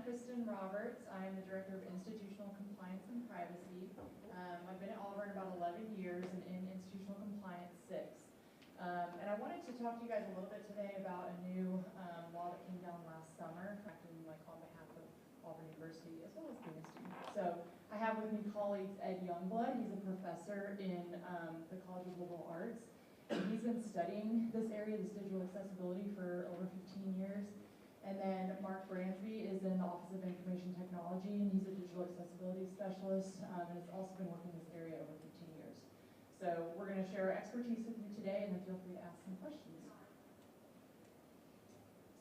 Kristen Roberts. I am the Director of Institutional Compliance and Privacy. I've been at Auburn about 11 years and in institutional compliance 6. And I wanted to talk to you guys a little bit today about a new law that came down last summer, acting on behalf of Auburn University as well as being a student. So I have with me colleagues Ed Youngblood. He's a professor in the College of Liberal Arts. And he's been studying this area, this digital accessibility, for over 15 years. And then Mark Bransby is in the Office of Information Technology, and he's a digital accessibility specialist, and has also been working in this area over 15 years. So we're going to share our expertise with you today, and then feel free to ask some questions.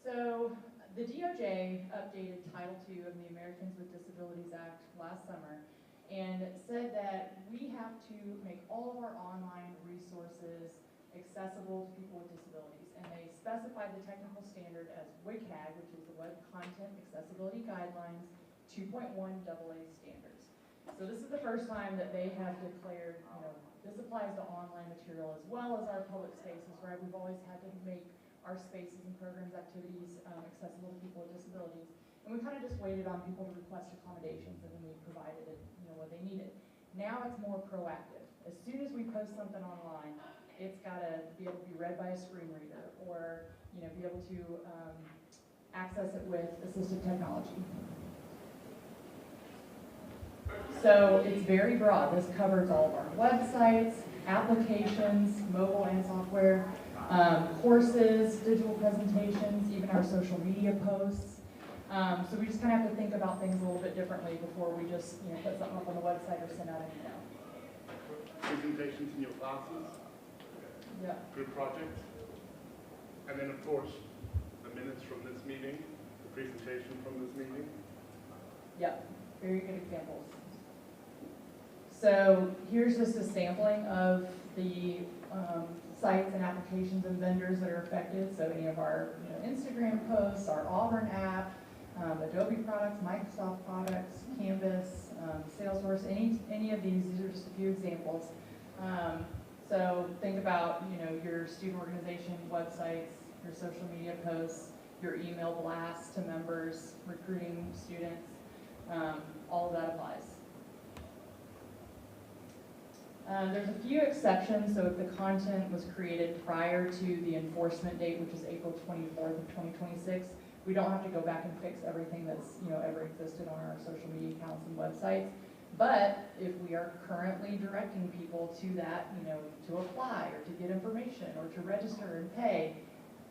So the DOJ updated Title II of the Americans with Disabilities Act last summer, and said that we have to make all of our online resources accessible to people with disabilities. And they specified the technical standard as WCAG, which is the Web Content Accessibility Guidelines 2.1 AA standards. So this is the first time that they have declared, this applies to online material as well as our public spaces, right? We've always had to make our spaces and programs, activities accessible to people with disabilities. And we kind of just waited on people to request accommodations, and then we provided it, what they needed. Now it's more proactive. As soon as we post something online, it's got to be able to be read by a screen reader, or be able to access it with assistive technology. So it's very broad. This covers all of our websites, applications, mobile and software, courses, digital presentations, even our social media posts. So we just kind of have to think about things a little bit differently before we just put something up on the website or send out an email. Presentations in your classes, yeah. Group projects, and then of course the minutes from this meeting, the presentation from this meeting. Yep, very good examples. So here's just a sampling of the sites and applications and vendors that are affected. So any of our Instagram posts, our Auburn app, Adobe products, Microsoft products, Canvas, Salesforce, any of these are just a few examples. So think about your student organization websites, your social media posts, your email blasts to members, recruiting students, all of that applies. There's a few exceptions. So if the content was created prior to the enforcement date, which is April 24th of 2026, we don't have to go back and fix everything that's ever existed on our social media accounts and websites. But if we are currently directing people to that, to apply or to get information or to register and pay,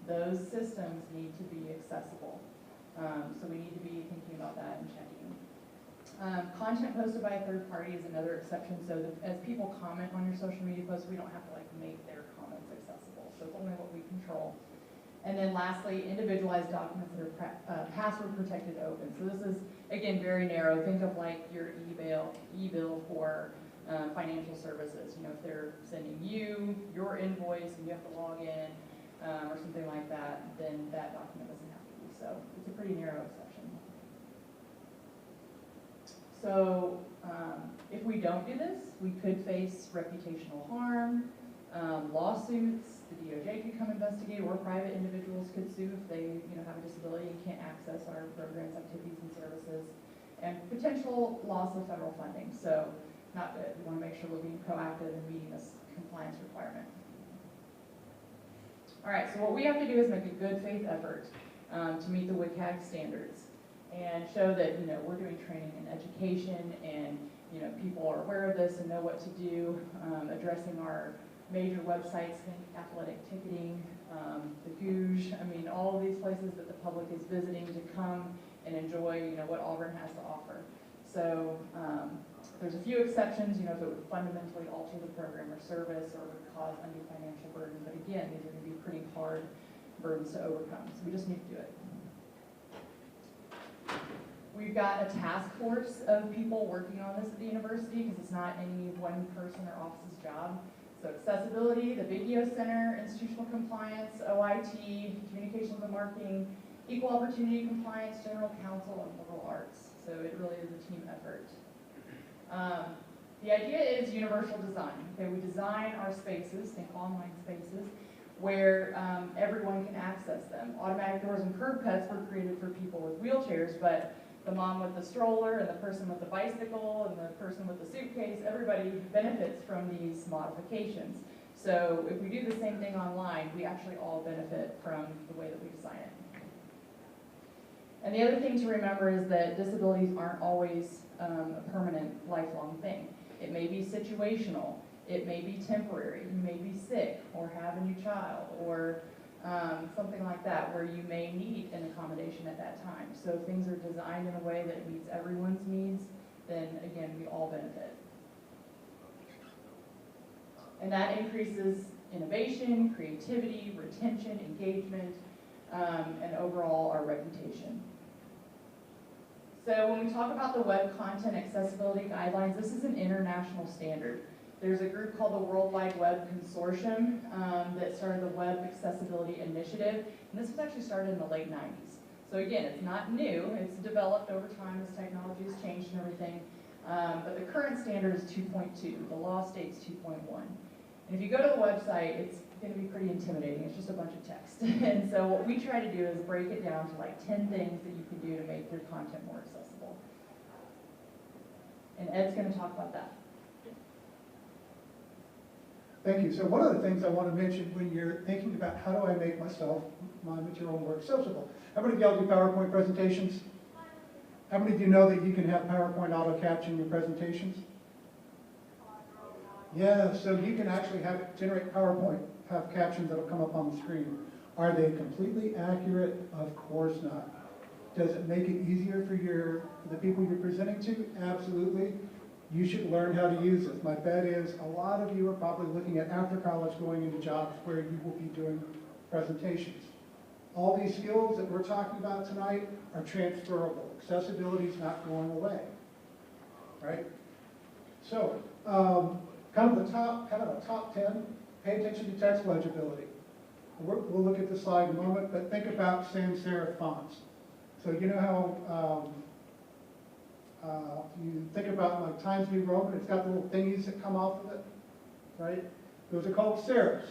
those systems need to be accessible. So we need to be thinking about that and checking. Content posted by a third party is another exception. So that as people comment on your social media posts, we don't have to make their comments accessible. So it's only what we control. And then lastly, individualized documents that are password protected open. So this is, again, very narrow. Think of your e-bill for financial services. If they're sending you your invoice and you have to log in or something like that, then that document doesn't have to be. So it's a pretty narrow exception. So if we don't do this, we could face reputational harm, lawsuits. The DOJ could come investigate, or private individuals could sue if they have a disability and can't access our programs, activities, and services, and potential loss of federal funding. So not good. We want to make sure we're being proactive and meeting this compliance requirement. All right, so what we have to do is make a good faith effort to meet the WCAG standards and show that we're doing training and education, and people are aware of this and know what to do, addressing our major websites, think athletic ticketing, the Gouge, all of these places that the public is visiting to come and enjoy, what Auburn has to offer. So there's a few exceptions, if it would fundamentally alter the program or service or would cause undue financial burden. But again, these are going to be pretty hard burdens to overcome. So we just need to do it. We've got a task force of people working on this at the university, because it's not any one person or office's job. So accessibility, the Video Center, institutional compliance, OIT, communications and marketing, equal opportunity compliance, general counsel, and liberal arts. So it really is a team effort. The idea is universal design. Okay, we design our spaces, think online spaces, where everyone can access them. Automatic doors and curb cuts were created for people with wheelchairs, but the mom with the stroller and the person with the bicycle and the person with the suitcase, everybody benefits from these modifications. So if we do the same thing online, we actually all benefit from the way that we design it. And the other thing to remember is that disabilities aren't always a permanent, lifelong thing. It may be situational, it may be temporary, you may be sick or have a new child or something like that where you may need an accommodation at that time. So if things are designed in a way that meets everyone's needs, then again, we all benefit. And that increases innovation, creativity, retention, engagement, and overall our reputation. So when we talk about the Web Content Accessibility Guidelines, this is an international standard. There's a group called the World Wide Web Consortium that started the Web Accessibility Initiative, and this was actually started in the late 90s. So again, it's not new, it's developed over time as technology has changed and everything, but the current standard is 2.2, the law states 2.1. And if you go to the website, it's going to be pretty intimidating, it's just a bunch of text. And so what we try to do is break it down to like 10 things that you can do to make your content more accessible. And Ed's going to talk about that. Thank you. So one of the things I want to mention when you're thinking about how do I make my material more accessible. How many of y'all do PowerPoint presentations? How many of you know that you can have PowerPoint auto caption your presentations? Yeah, so you can actually generate PowerPoint, have captions that'll come up on the screen. Are they completely accurate? Of course not. Does it make it easier for the people you're presenting to? Absolutely. You should learn how to use this. My bet is a lot of you are probably looking at after college going into jobs where you will be doing presentations. All these skills that we're talking about tonight are transferable. Accessibility is not going away, right? So, kind of a top 10, pay attention to text legibility. We'll look at the slide in a moment, but think about sans serif fonts. So you know how you think about like Times New Roman, it's got the little thingies that come off of it, right? Those are called serifs.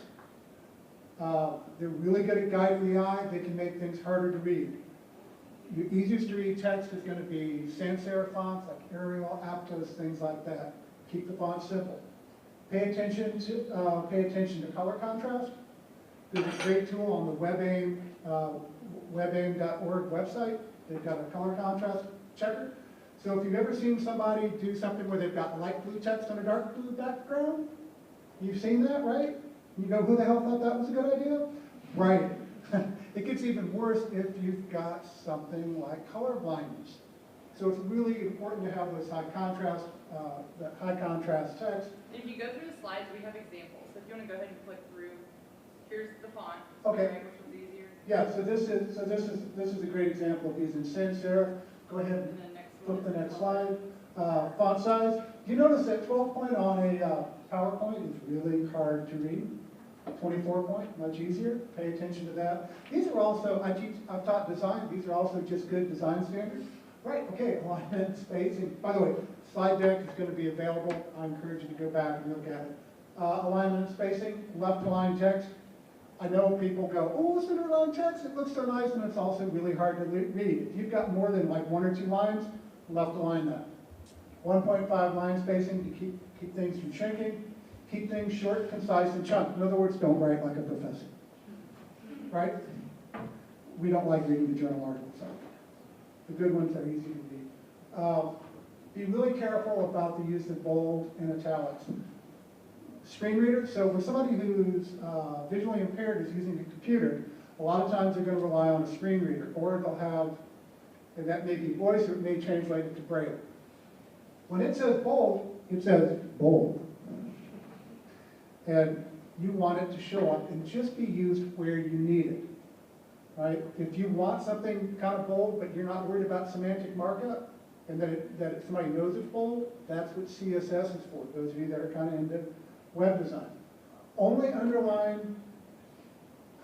They're really good at guiding the eye. They can make things harder to read. Your easiest to read text is going to be sans serif fonts like Arial, Aptos, things like that. Keep the font simple. Pay attention to color contrast. There's a great tool on the webaim.org website. They've got a color contrast checker. So if you've ever seen somebody do something where they've got light blue text on a dark blue background, you've seen that, right? You go, who the hell thought that was a good idea? Right. It gets even worse if you've got something like color blindness. So it's really important to have those high contrast text. If you go through the slides, we have examples. So if you want to go ahead and click through, here's the font. Okay. Right, which was easier. Yeah. So this is a great example of using sans serif. Go ahead and flip the next slide. Font size. You notice that 12 point on a PowerPoint is really hard to read. 24 point, much easier. Pay attention to that. These are also, I've taught design. These are also just good design standards. Right, okay, alignment, spacing. By the way, slide deck is going to be available. I encourage you to go back and look at it. Alignment and spacing, left align text. I know people go, oh, listen to align text, it looks so nice, and it's also really hard to read. If you've got more than like 1 or 2 lines, left align that. 1.5 line spacing to keep things from shrinking. Keep things short, concise, and chunk. In other words, don't write like a professor. Right? We don't like reading the journal articles. So. The good ones are easy to read. Be really careful about the use of bold and italics. Screen readers, so for somebody who's visually impaired is using a computer, a lot of times they're going to rely on a screen reader, or they'll have, and that may be voice, or it may translate it to Braille. When it says bold, it says bold. And you want it to show up and just be used where you need it. Right? If you want something kind of bold, but you're not worried about semantic markup, and that somebody knows it's bold, that's what CSS is for, those of you that are kind of into web design. Only underline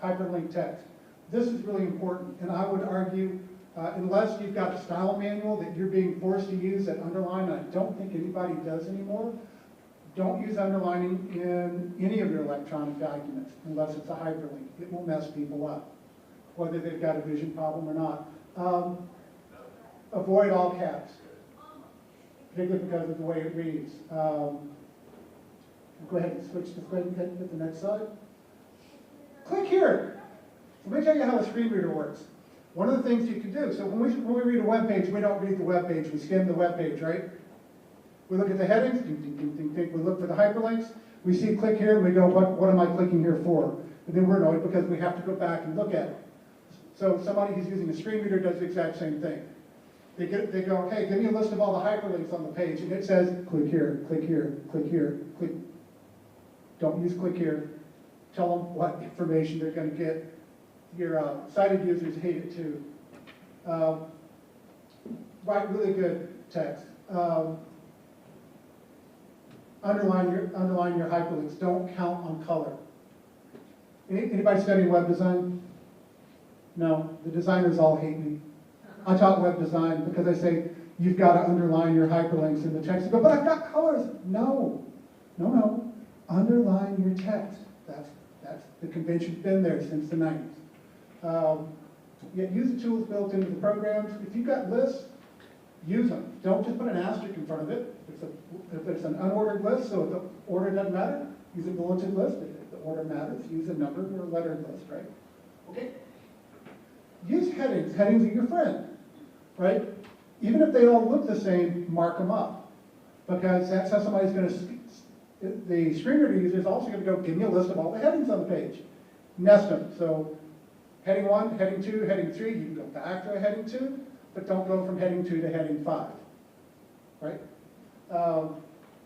hyperlink text. This is really important, and I would argue, unless you've got a style manual that you're being forced to use that underline, I don't think anybody does anymore, don't use underlining in any of your electronic documents unless it's a hyperlink. It will mess people up, whether they've got a vision problem or not. avoid all caps, particularly because of the way it reads. Go ahead and switch to, go ahead and hit the next slide. Click here. So let me tell you how the screen reader works. One of the things you can do, so when we read a web page, we don't read the web page, we skim the web page, right? We look at the headings, ding, ding, ding, ding, ding. We look for the hyperlinks, we see click here, and we go, what am I clicking here for? And then we're annoyed because we have to go back and look at it. So somebody who's using a screen reader does the exact same thing. They go, hey, give me a list of all the hyperlinks on the page, and it says, click here, click here, click here, click. Don't use click here. Tell them what information they're going to get. Your sighted users hate it too. Write really good text. Underline your hyperlinks. Don't count on color. Anybody studying web design? No, the designers all hate me. I taught web design because I say you've got to underline your hyperlinks in the text. You go, but I've got colors. No. Underline your text. That's the convention's been there since the 90s. Yet use the tools built into the programs. If you've got lists, use them. Don't just put an asterisk in front of it. If it's an unordered list, so if the order doesn't matter, use a bulleted list. If the order matters, use a numbered or a lettered list, right? Okay? Use headings. Headings are your friend, right? Even if they all look the same, mark them up. Because that's how somebody's going to, the screen reader user is also going to go, give me a list of all the headings on the page. Nest them. So heading 1, heading 2, heading 3, you can go back to a heading 2, but don't go from heading 2 to heading 5, right?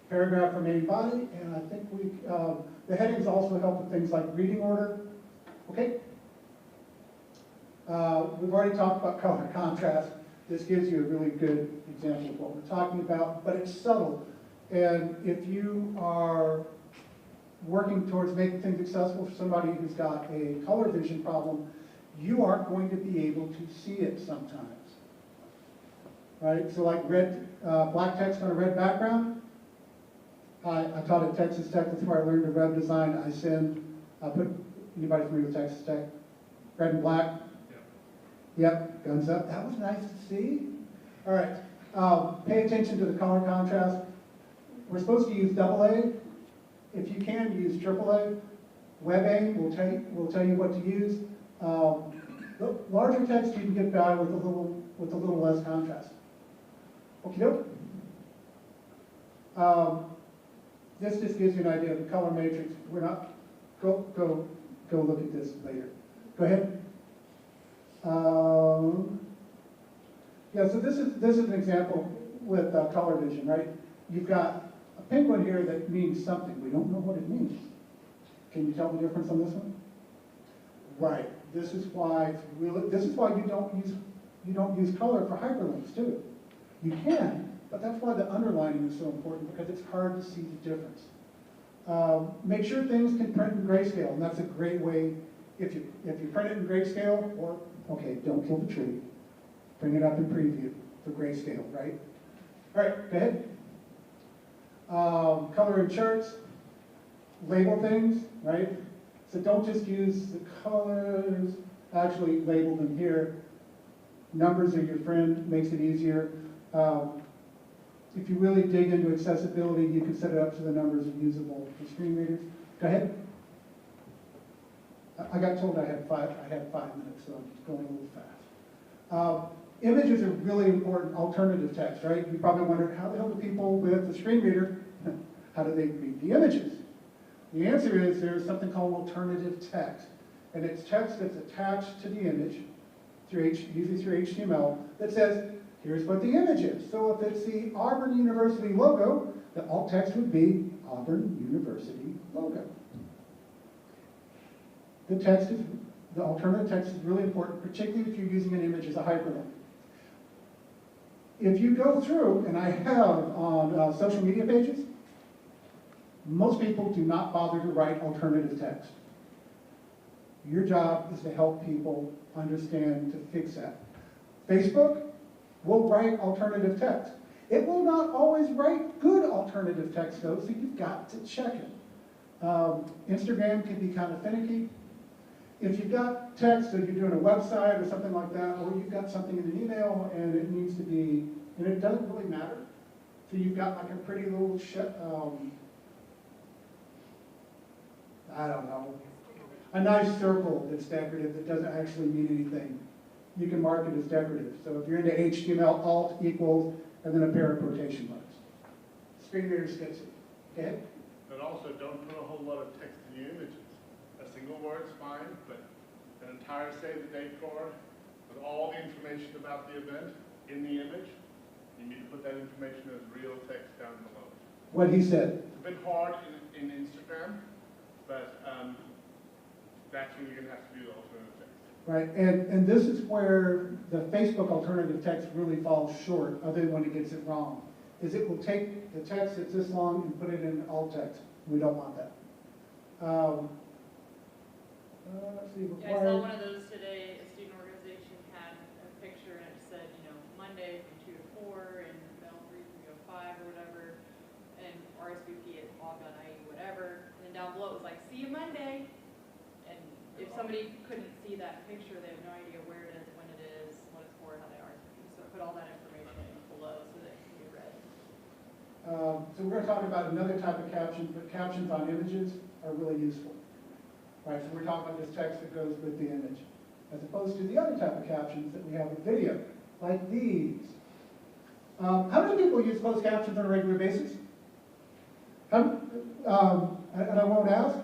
Paragraph for main body, and I think the headings also help with things like reading order. Okay? We've already talked about color contrast. This gives you a really good example of what we're talking about, but it's subtle. And if you are working towards making things accessible for somebody who's got a color vision problem, you aren't going to be able to see it sometimes, right? So like black text on a red background. I taught at Texas Tech, that's where I learned the web design. Anybody familiar with Texas Tech? Red and black? Yep, guns up. That was nice to see. All right, pay attention to the color contrast. We're supposed to use AA. If you can, use AAA. WebA will tell you what to use. The larger text you can get by with a little less contrast. Okie doke. This just gives you an idea of the color matrix. We're not go look at this later. Go ahead. Yeah, so this is an example with color vision, right? You've got a pink one here that means something. We don't know what it means. Can you tell the difference on this one? Right. This is why you don't use color for hyperlinks too. You can, but that's why the underlining is so important, because it's hard to see the difference. Make sure things can print in grayscale, and that's a great way. If you print it in grayscale, or okay, don't kill the tree. Bring it up in preview for grayscale, right? All right, go ahead. Color in charts, label things, right? So don't just use the colors, actually label them here. Numbers are your friend, makes it easier. If you really dig into accessibility, you can set it up so the numbers are usable for screen readers. Go ahead. I got told I had 5 minutes, so I'm just going a little fast. Images are really important alternative text, right? You probably wondered, how the hell do people with a screen reader, how do they read the images? The answer is there's something called alternative text. And it's text that's attached to the image, usually through HTML, that says, here's what the image is. So if it's the Auburn University logo, the alt text would be Auburn University logo. The alternative text is really important, particularly if you're using an image as a hyperlink. If you go through, and I have on social media pages, most people do not bother to write alternative text. Your job is to help people understand, to fix that. Facebook will write alternative text. It will not always write good alternative text though, so you've got to check it. Instagram can be kind of finicky. if you've got text that you're doing a website or something like that, or you've got something in an email and it needs to be, and it doesn't really matter. So you've got like a pretty little I don't know, a nice circle that's decorative that doesn't actually mean anything. You can mark it as decorative. So if you're into HTML, alt equals, and then a pair of quotation marks. Screen reader skips it. Okay? But also, don't put a whole lot of text in your images. A single word's fine, but an entire save the date card with all the information about the event in the image, you need to put that information as real text down below. What he said. It's a bit hard in Instagram, but that's when you're going to have to do the alternative text. Right, and this is where the Facebook alternative text really falls short, other than when it gets it wrong, is it will take the text that's this long and put it in alt text. We don't want that. Let's see, Yeah, I saw one of those today. A student organization had a picture and it said, you know, Monday from 2 to 4 and Bell 3 to 5 or whatever, and RSVP at Auburn, whatever. And then down below it was like, see you Monday. And if somebody couldn't see that picture, they have no idea where it is, when it is, what it's for, how they RSVP. So put all that information below so that it can be read. So we're going to talk about another type of caption, but captions on images are really useful. Right, so we're talking about this text that goes with the image, as opposed to the other type of captions that we have with video, like these. How many people use closed captions on a regular basis? And I won't ask,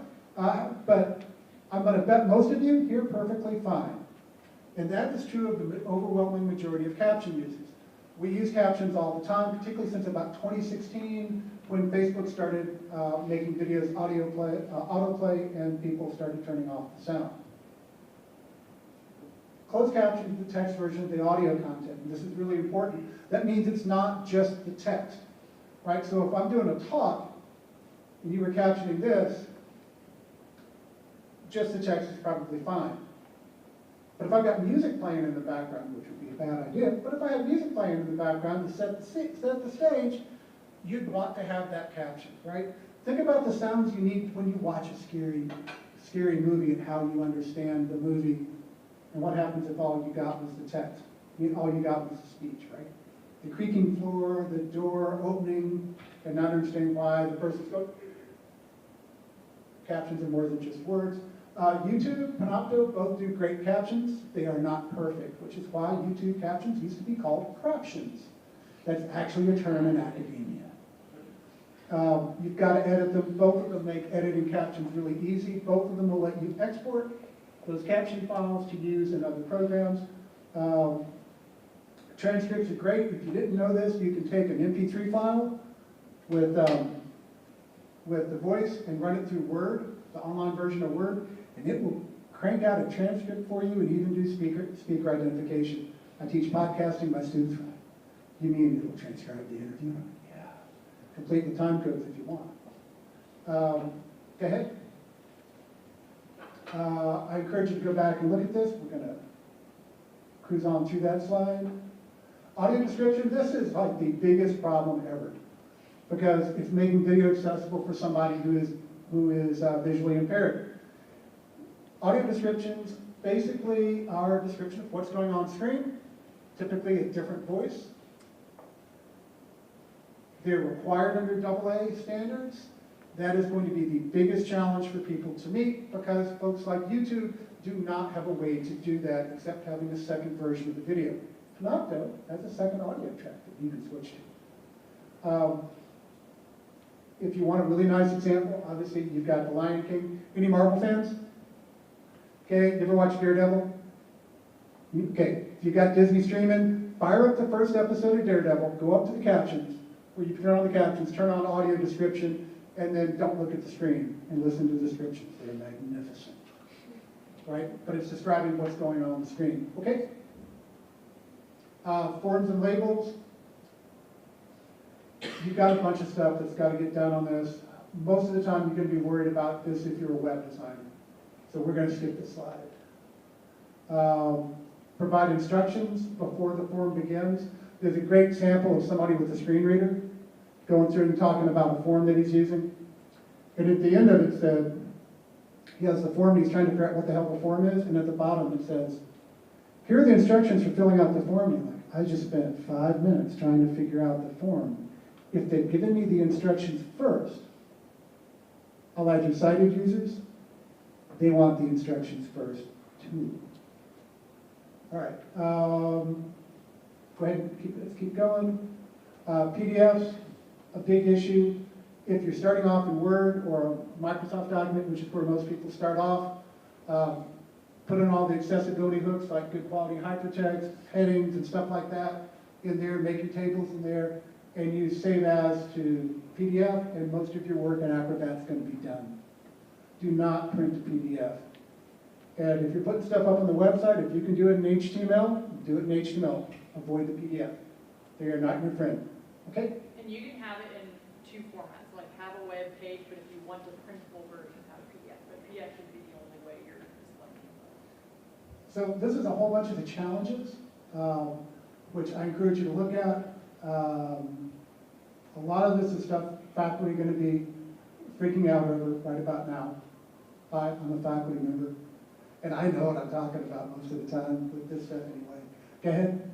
but I'm going to bet most of you hear perfectly fine. And that is true of the overwhelming majority of caption users. We use captions all the time, particularly since about 2016, when Facebook started making videos autoplay, and people started turning off the sound. Closed caption is the text version of the audio content, and this is really important. That means it's not just the text, right? So if I'm doing a talk, and you were captioning this, just the text is probably fine. But if I've got music playing in the background, which would be a bad idea, but if I have music playing in the background to set the stage, you'd want to have that caption, right? Think about the sounds you need when you watch a scary movie and how you understand the movie, and what happens if all you got was the text. All you got was the speech, right? The creaking floor, the door opening, and not understanding why the person's going. Captions are more than just words. YouTube, Panopto, both do great captions. They are not perfect, which is why YouTube captions used to be called craptions. That's actually a term in academia. You've got to edit them. Both of them make editing captions really easy. Both of them will let you export those caption files to use in other programs. Transcripts are great. If you didn't know this, you can take an MP3 file with the voice and run it through Word, the online version of Word, and it will crank out a transcript for you and even do speaker identification. I teach podcasting, my students write. You mean it will transcribe the interview? Yeah. Complete with time codes if you want. Go ahead. I encourage you to go back and look at this. We're going to cruise on through that slide. Audio description, this is like the biggest problem ever, because it's making video accessible for somebody who is visually impaired. Audio descriptions basically are a description of what's going on screen, typically a different voice. They're required under AA standards. That is going to be the biggest challenge for people to meet, because folks like YouTube do not have a way to do that except having a second version of the video. Panopto has a second audio track that you can switch to. If you want a really nice example, obviously you've got The Lion King. Any Marvel fans? Okay, you ever watch Daredevil? Okay, if you got Disney streaming, fire up the first episode of Daredevil, go up to the captions, where you turn on the captions, turn on audio description, and then don't look at the screen and listen to the descriptions. They're magnificent, right? But it's describing what's going on the screen, okay? Forms and labels. You've got a bunch of stuff that's got to get done on this. Most of the time, you're going to be worried about this if you're a web designer. So we're going to skip this slide. Provide instructions before the form begins. There's a great sample of somebody with a screen reader going through and talking about a form that he's using. And at the end of it said, he has the form, he's trying to figure out what the hell the form is, and at the bottom it says, here are the instructions for filling out the form. You're like, I just spent 5 minutes trying to figure out the form. If they'd given me the instructions first, I'll add your sighted users, they want the instructions first too. All right, go ahead and let's keep going. PDFs, a big issue. If you're starting off in Word or a Microsoft document, which is where most people start off, put in all the accessibility hooks like good quality hypertext, headings, and stuff like that in there, make your tables in there, and use save as to PDF, and most of your work in Acrobat's going to be done. Do not print a PDF. And if you're putting stuff up on the website, if you can do it in HTML, do it in HTML. Avoid the PDF. They are not your friend. Okay? And you can have it in two formats, like have a web page, but if you want the printable version, have a PDF. But PDF should be the only way you're displaying it. So this is a whole bunch of the challenges, which I encourage you to look at. A lot of this is stuff faculty are going to be freaking out over right about now. I'm a faculty member, and I know what I'm talking about most of the time with this stuff anyway. Go ahead.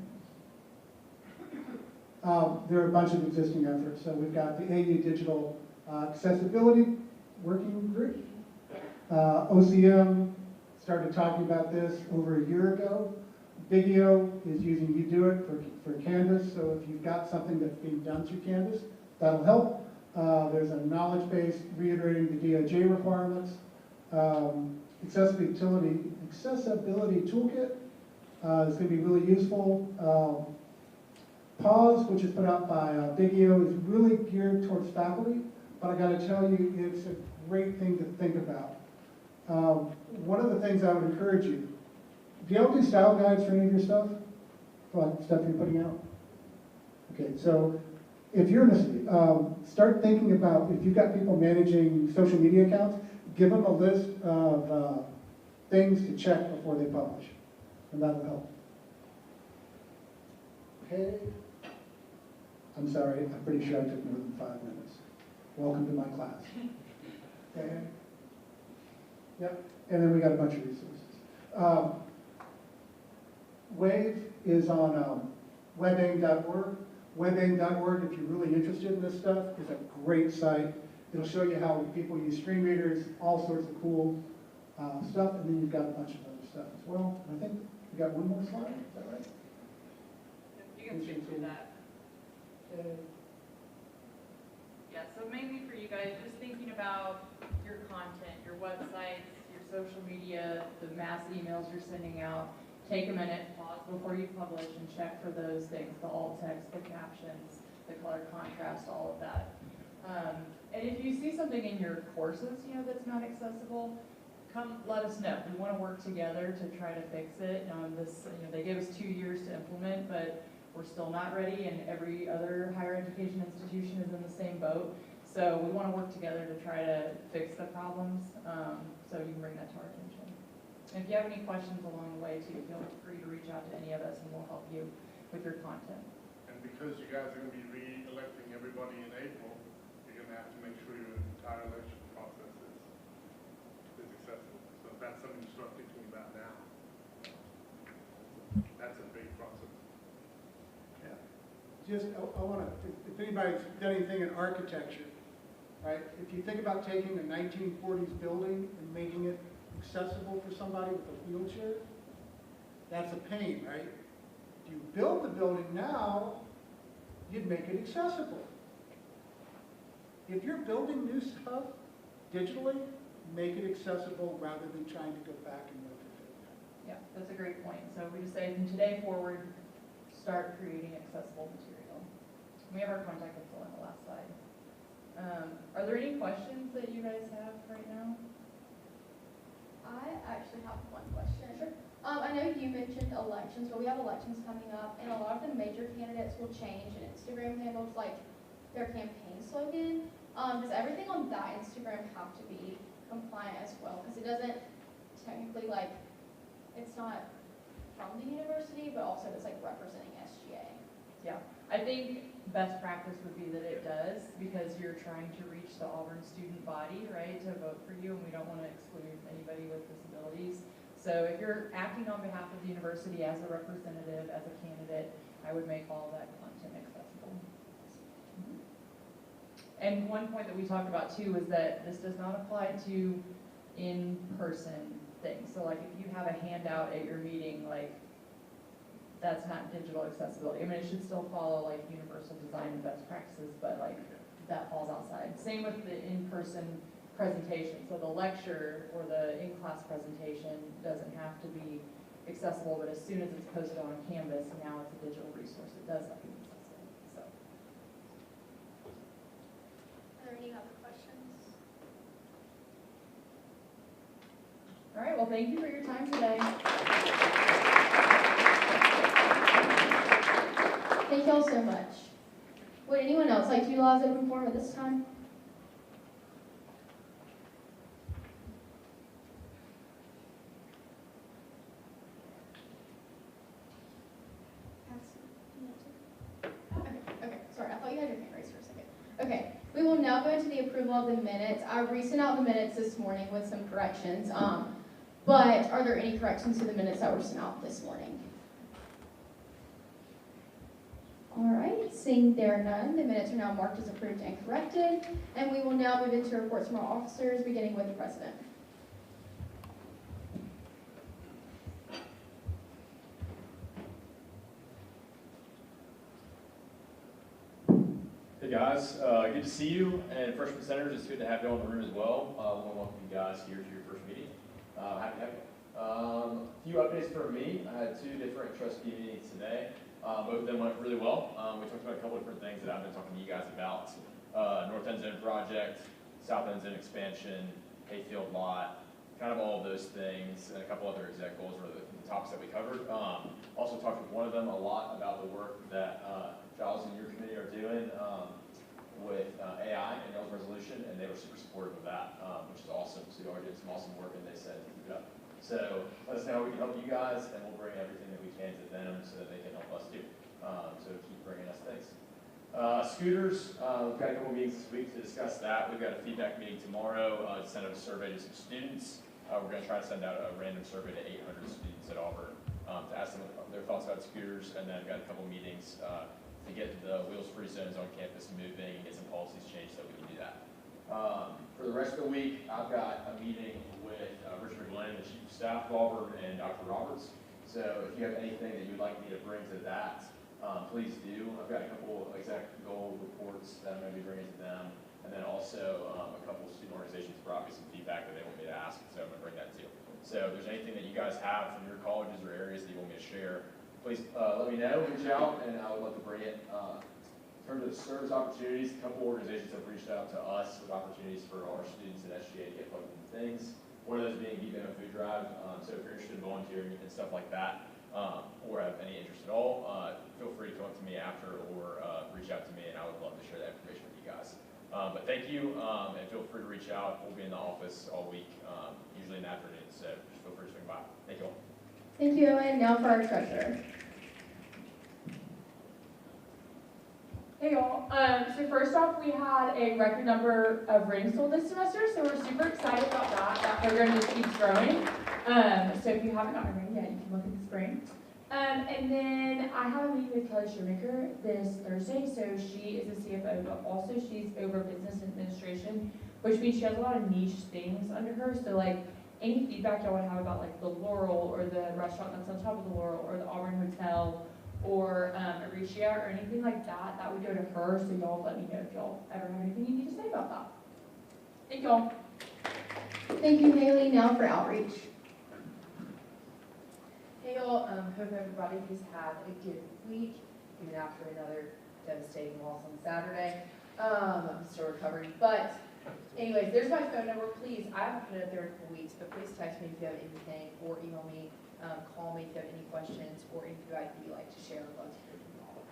There are a bunch of existing efforts. So we've got the AU Digital Accessibility Working Group. OCM started talking about this over a year ago. Video is using UDoIt for Canvas, so if you've got something that's being done through Canvas, that'll help. There's a knowledge base reiterating the DOJ requirements. Accessibility Toolkit is going to be really useful. Pause, which is put out by Vigio, is really geared towards faculty, but I got to tell you, it's a great thing to think about. One of the things I would encourage you, do y'all do style guides for any of your stuff? For like stuff you're putting out? Okay, so if you're in a city, start thinking about, if you've got people managing social media accounts, give them a list of things to check before they publish, and that'll help. Okay. I'm sorry, I'm pretty sure I took more than 5 minutes. Welcome to my class. Okay. Yep, and then we got a bunch of resources. WAVE is on webaim.org. Webaim.org, if you're really interested in this stuff, is a great site. It'll show you how people use screen readers, all sorts of cool stuff, and then you've got a bunch of other stuff as well. And I think we got one more slide, is that right? You can skip through that. Okay. Yeah, so mainly for you guys, just thinking about your content, your websites, your social media, the mass emails you're sending out. Take a minute, pause before you publish, and check for those things, the alt text, the captions, the color contrast, all of that. And if you see something in your courses, that's not accessible, come let us know. We want to work together to try to fix it. They gave us 2 years to implement, but we're still not ready, and every other higher education institution is in the same boat. So we want to work together to try to fix the problems, so you can bring that to our attention. And if you have any questions along the way too, feel free to reach out to any of us and we'll help you with your content. And because you guys are going to be re-electing everybody in April, you're going to have to make sure your entire election process is accessible. So if that's something you start thinking about now, that's a big process. Yeah. Just, I want to, if anybody's done anything in architecture, right? If you think about taking a 1940s building and making it accessible for somebody with a wheelchair, that's a pain, right? If you build the building now, you'd make it accessible. If you're building new stuff digitally, make it accessible rather than trying to go back and retrofit it. Yeah, that's a great point. So we just say from today forward, start creating accessible material. We have our contact info on the last slide. Are there any questions that you guys have right now? I actually have one question. Sure. I know you mentioned elections, but we have elections coming up, and a lot of the major candidates will change an Instagram handle to like their campaign slogan. Does everything on that Instagram have to be compliant as well? Because it doesn't technically it's not from the university, but also it's like representing SGA. Yeah, I think best practice would be that it does, because you're trying to reach the Auburn student body, right, to vote for you, and we don't want to exclude anybody with disabilities. So if you're acting on behalf of the university as a representative, as a candidate, I would make all that content accessible. And one point that we talked about too is that this does not apply to in-person things. So like if you have a handout at your meeting, like that's not digital accessibility. I mean, it should still follow like universal design and best practices, but like that falls outside. Same with the in-person presentation. So the lecture or the in-class presentation doesn't have to be accessible, but as soon as it's posted on a Canvas, now it's a digital resource. It does have to be accessible. So. Are there any other questions? All right, well, thank you for your time today. Thank y'all so much. Would anyone else like to utilize open forum at this time? Okay, sorry, I thought you had your hand raised for a second. Okay, we will now go into the approval of the minutes. I resent out the minutes this morning with some corrections, but are there any corrections to the minutes that were sent out this morning? All right, seeing there are none, the minutes are now marked as approved and corrected, and we will now move into reports from our officers, beginning with the president. Hey guys, good to see you, and freshman centers, it's good to have you all in the room as well. I want to welcome you guys here to your first meeting. Happy to have you. A few updates for me. I had 2 different trustee meetings today. Both of them went really well. We talked about a couple different things that I've been talking to you guys about. North End Zone project, South End Zone expansion, Hayfield lot, kind of all of those things, and a couple other exec goals were the topics that we covered. Also talked with one of them a lot about the work that Giles and your committee are doing with AI and y'all's resolution, and they were super supportive of that, which is awesome. So you are doing some awesome work, and they said keep it up. So let us know how we can help you guys, and we'll bring everything that we can to them so that they can help us too. So keep bringing us things. Scooters, we've got a couple meetings this week to discuss that. We've got a feedback meeting tomorrow to send out a survey to some students. We're going to try to send out a random survey to 800 students at Auburn to ask them their thoughts about scooters, and then we've got a couple meetings to get the wheels-free zones on campus moving and get some policies changed so we can do that. For the rest of the week, I've got a meeting with Richard Glenn, the Chief of Staff of Auburn, and Dr. Roberts. So if you have anything that you'd like me to bring to that, please do. I've got a couple exec goal reports that I'm going to be bringing to them, and then also a couple student organizations brought me some feedback that they want me to ask, so I'm going to bring that too. So if there's anything that you guys have from your colleges or areas that you want me to share, please let me know, reach out, and I would love to bring it. In terms of service opportunities, a couple organizations have reached out to us with opportunities for our students at SGA to get plugged into things. One of those being Eat Better Food Drive. So if you're interested in volunteering and stuff like that, or have any interest at all, feel free to come up to me after or reach out to me, and I would love to share that information with you guys. But thank you, and feel free to reach out. We'll be in the office all week, usually in the afternoon, so just feel free to swing by. Thank you all. Thank you, Owen. Now for our treasurer. Hey y'all, so first off, we had a record number of ratings sold this semester, so we're super excited about that. That program just keeps growing. So if you haven't gotten a rating yet, you can look in the spring. And then I have a meeting with Kelly Shoemaker this Thursday. So she is a CFO, but also she's over business administration, which means she has a lot of niche things under her. So like any feedback y'all would have about like the Laurel or the restaurant that's on top of the Laurel or the Auburn Hotel or Aricia or anything like that, that would go to her, so y'all let me know if y'all ever have anything you need to say about that. Thank y'all. Thank you, Haley. Now for outreach. Hey y'all, hope everybody has had a good week, even after another devastating loss on Saturday. I'm still recovering, but anyways, there's my phone number. Please, I haven't put it up there in a couple weeks, but please text me if you have anything, or email me. Call me if you have any questions or anything you'd like to share. I'd love to hear from you all.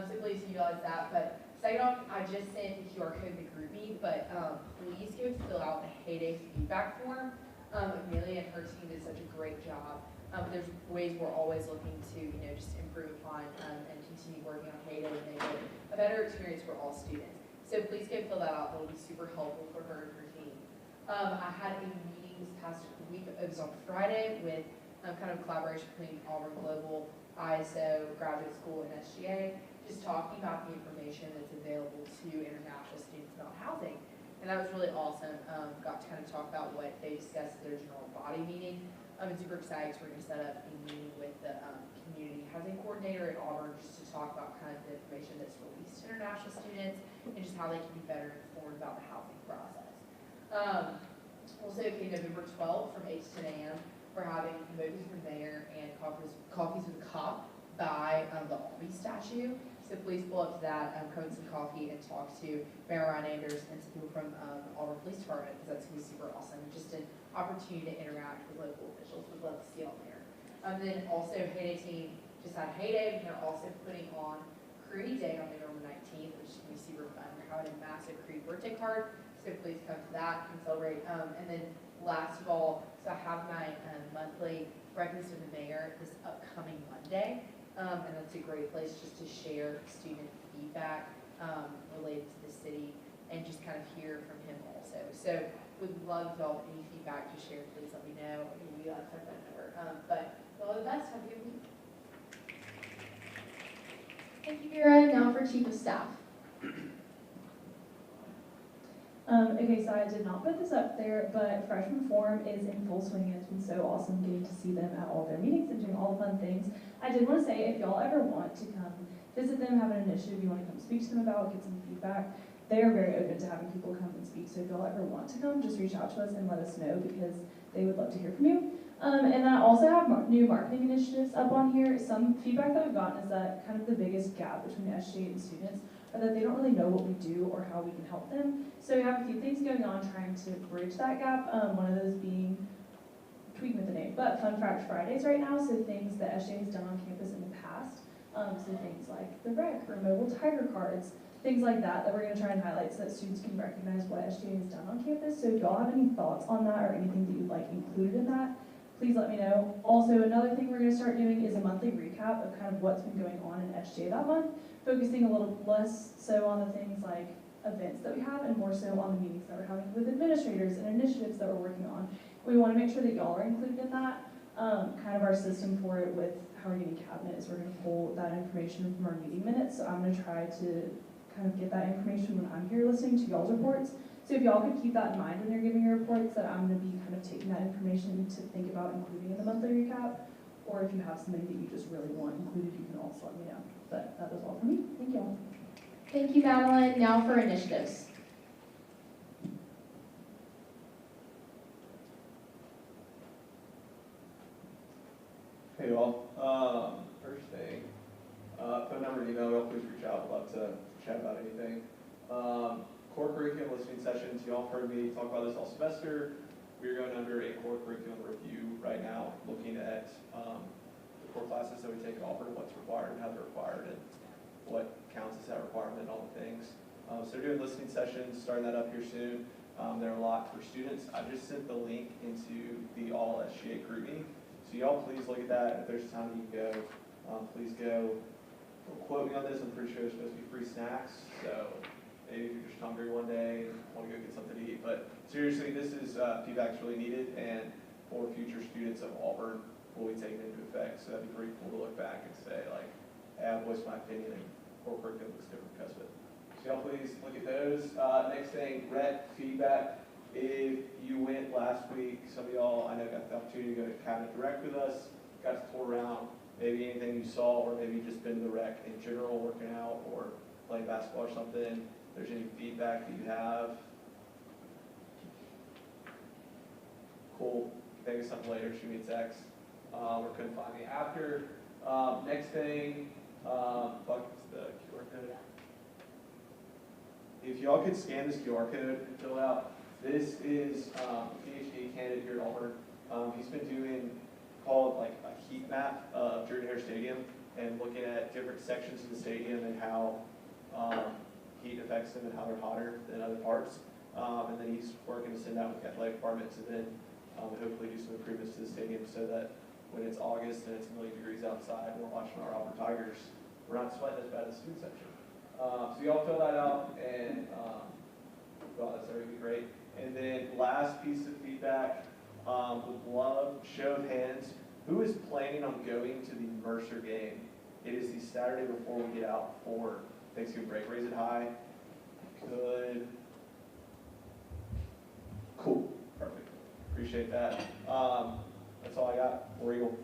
So please utilize that. But second off, I just sent the QR code to GroupMe, but please go fill out the Heyday feedback form. Amelia and her team did such a great job There's ways we're always looking to, just improve upon and continue working on Hayden and make it a better experience for all students. So please go fill that out. It'll be super helpful for her and her team. I had a meeting this past week. It was on Friday with kind of collaboration between Auburn Global, ISO, Graduate School, and SGA, just talking about the information that's available to international students about housing. And that was really awesome. Got to kind of talk about what they discussed at their general body meeting. I'm super excited. So we're going to set up a meeting with the community housing coordinator at Auburn just to talk about kind of the information that's released to international students and just how they can be better informed about the housing process. Also, okay, November 12th from 8 to 10 a.m. we're having Movies for the Mayor and Coffees with a Cop by the Albee statue. So please pull up to that, come with some coffee and talk to Mayor Ryan Anders and some people from Auburn Police Department, because that's going to be super awesome. Just an opportunity to interact with local officials. We'd love to see y'all there. Then also, Heyday Team just had Heyday, and they're also putting on Creed Day on November 19th, which is going to be super fun. We're having a massive Creed birthday card, so please come to that and celebrate. And then last of all, so I have my monthly breakfast with the mayor this upcoming Monday. And that's a great place just to share student feedback related to the city and just kind of hear from him also. So would love to all any feedback to share. Please let me know. We got our phone number. But all the best. Have a good week. Thank you, Vera. Now for Chief of Staff. Okay, so I did not put this up there, but freshman forum is in full swing, and it's been so awesome getting to see them at all their meetings and doing all the fun things. I did want to say, if y'all ever want to come visit them, have an initiative you want to come speak to them about, get some feedback, they are very open to having people come and speak. So if y'all ever want to come, just reach out to us and let us know, because they would love to hear from you. And then I also have new marketing initiatives up on here. Some feedback that we've gotten is that kind of the biggest gap between SGA and students are that they don't really know what we do or how we can help them. So we have a few things going on trying to bridge that gap. One of those being, tweaking with the name, but Fun Fact Fridays right now. So things that SGA has done on campus in the past. So things like the rec or mobile tiger cards, things like that we're going to try and highlight so that students can recognize what SGA has done on campus. So if y'all have any thoughts on that or anything that you'd like included in that, please let me know. Also, another thing we're going to start doing is a monthly recap of kind of what's been going on in SGA that month, focusing a little less so on the things like events that we have and more so on the meetings that we're having with administrators and initiatives that we're working on. We want to make sure that y'all are included in that. Kind of our system for it with how we're getting cabinet is we're going to pull that information from our meeting minutes. So I'm going to try to kind of get that information when I'm here listening to y'all's reports. So if y'all could keep that in mind when you're giving your reports, that I'm going to be kind of taking that information to think about including in the monthly recap. Or if you have something that you just really want included, you can also let me know. But that was all for me. Thank y'all. Thank you, Madeline. Now for initiatives. Hey y'all, first thing, phone number and email, y'all please reach out. I'd love to chat about anything. Core curriculum listening sessions, y'all heard me talk about this all semester. We're going under a core curriculum review right now, looking at the core classes that we take at Auburn, what's required and how they're required, and what counts as that requirement and all the things. So they're doing listening sessions, starting that up here soon. They're a lot for students. I just sent the link into the all SGA group meeting. So y'all please look at that. If there's time you can go, please go. Don't quote me on this. I'm pretty sure there's supposed to be free snacks. So maybe if you're just hungry one day and want to go get something to eat. But seriously, this is feedback's really needed, and for future students of Auburn will be taken into effect. So that'd be pretty cool to look back and say, like, hey, I've voiced my opinion, and core curriculum looks different because of it. So y'all please look at those. Next thing, rec feedback. If you went last week, some of y'all I know got the opportunity to go to Cabinet Direct with us, got to tour around, maybe anything you saw, or maybe just been to the rec in general, working out or playing basketball or something. If there's any feedback that you have, cool. Think of something later, shoot me a text. Or couldn't find me after. Next thing, fuck, it's the QR code. If y'all could scan this QR code and fill it out. This is a PhD candidate here at Auburn. He's been doing, called like a heat map of Jordan-Hare Stadium and looking at different sections of the stadium and how heat affects them and how they're hotter than other parts. And then he's working to send out with the athletic department to then hopefully do some improvements to the stadium so that when it's August and it's a million degrees outside, we're watching our Auburn Tigers, we're not sweating as bad as the student section. So y'all fill that out and, well, that's going to be great. And then last piece of feedback, would love show of hands. Who is planning on going to the Mercer game? It is the Saturday before we get out for Thanksgiving break. Raise it high. Good. Cool. Perfect. Appreciate that. That's all I got. War Eagle.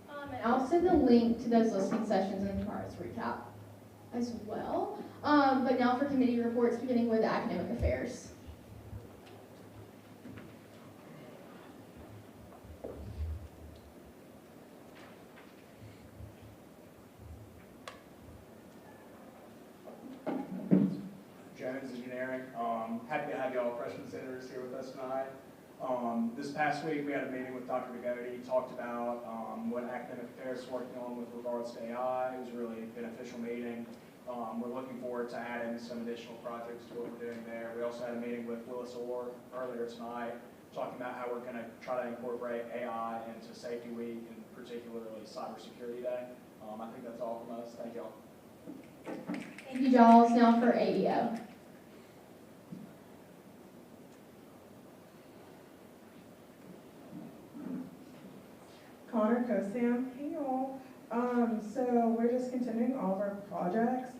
And I'll send the link to those listening sessions in tomorrow's recap as well. But now for committee reports, beginning with academic affairs. Jones Engineering. Happy to have y'all freshman senators here with us tonight. This past week we had a meeting with Dr. Degody. He talked about what academic affairs is working on with regards to AI. It was a really beneficial meeting. We're looking forward to adding some additional projects to what we're doing there. We also had a meeting with Willis Orr earlier tonight, talking about how we're going to try to incorporate AI into Safety Week and particularly Cybersecurity Day. I think that's all from us. Thank y'all. Thank you, Giles. Now for AEO. Connor Kosam, hey y'all. So we're just continuing all of our projects,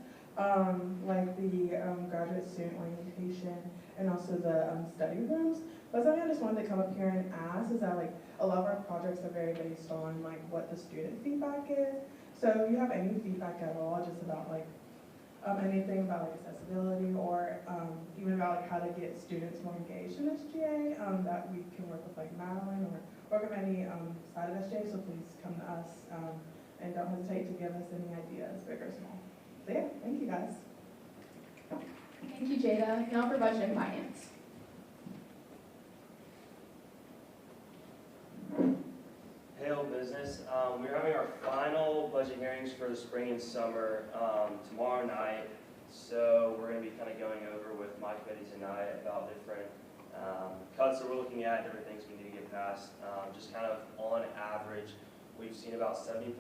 like the graduate student orientation and also the study rooms. But something I just wanted to come up here and ask is that like a lot of our projects are very based on like what the student feedback is. So if you have any feedback at all, just about like anything about like accessibility or even about like how to get students more engaged in SGA, that we can work with like Madeline or work with any side of SGA, so please come to us and don't hesitate to give us any ideas, big or small. So yeah, thank you guys. Thank you, Jada. Now for budget and finance. Hail business. We're having our final budget hearings for the spring and summer tomorrow night. So we're going to be kind of going over with my committee tonight about different cuts that we're looking at, different things we need to get passed. Just kind of on average, we've seen about 75%